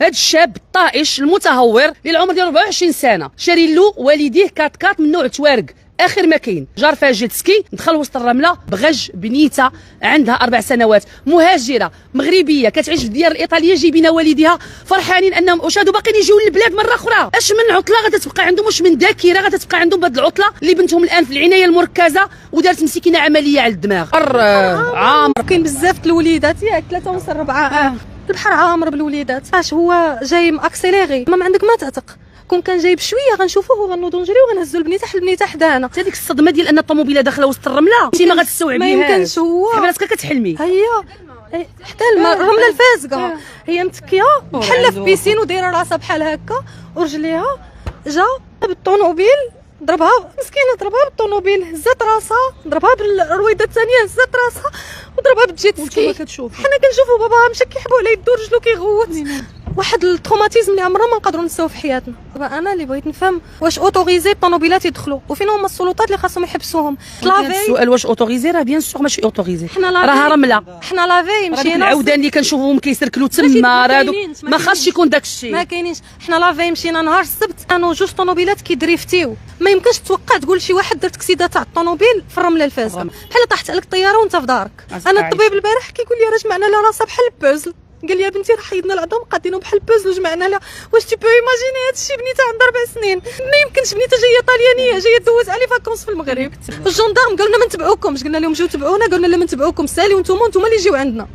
هذا الشاب الطائش المتهور اللي العمر ديالو 24 سنه شاري له والديه كات من نوع توارق اخر ما كاين، جار فيها جيت سكي، دخل وسط الرمله بغج بنيته عندها 4 سنوات، مهاجره مغربيه كتعيش في الديار الايطاليه، جايبين والديها فرحانين انهم اشادوا باقيين يجيو للبلاد مره اخرى. اش من عطله غتتبقى عندهم، واش من ذاكره غتتبقى عندهم بهذه العطله اللي بنتهم الان في العنايه المركزه ودارت مسكينه عمليه على الدماغ. عامر كاين بزاف د الوليدات ياك 3 ونص 4 البحر عامر بالوليدات. اش هو جاي ماكسيليغي، ما عندك ما تعتق. كون كان جايب شويه غنشوفوه وغنوضو نجريو وغنهزو البنيته حدانا. هذيك الصدمه ديال ان الطوموبيله داخله وسط الرمله انت ما غتستوعبيهاش، ما يمكنش. هو حبالك كتحلمي حتى الرمله الفازقه هي متكيه بحال في بيسين ودايره راسها بحال هكا ورجليها. جا بالطونوبيل ضربها مسكينه، ضربها بالطونوبيل، هزات راسها، ضربها بالرويده الثانيه، هزات راسها وضربها بالجيت سكي. حنا كنشوفوا بابا مشى كيحبوا عليه يدو رجلو كيغوت. واحد التروماتيزم اللي عمرنا ما نقدروا ننساوه في حياتنا. دابا انا اللي بغيت نفهم واش اوتوريزي الطوموبيلات يدخلوا وفين هما السلطات اللي خاصهم يحبسوهم. السؤال واش اوتوريزي؟ راه بيان سور ماشي اوتوريزي، حنا راها رمله. حنا لافي مشينا العودان اللي كنشوفوهم كيسركلوا تما راه ما خاصش يكون داك الشيء، ما كاينينش. حنا لافي مشينا نهار السبت كانوا جوج طوموبيلات كيدريفتيو. ما يمكنش توقع تقول شي واحد درت كسيده تاع الطوموبيل في الرمله الفاسده بحال طاحت عليك الطياره وانت في دارك. انا الطبيب البارح كيقول لي راه جمعنا لها راسها بحال البوزل. قال لي بنتي راه حيدنا العظام قادينهم بحال البوزل وجمعنا لها. واش تي بو ايماجيني هذا الشيء؟ بنيته عندها 4 سنين، ما يمكنش. بنيته جايه طاليانيه جايه دوز علي فاكونس في المغرب. الجندارم قالوا لنا ما نتبعوكمش، قلنا لهم جيو تبعونا، قالوا لنا لا ما نتبعوكم، سالي وانتم اللي جيو عندنا.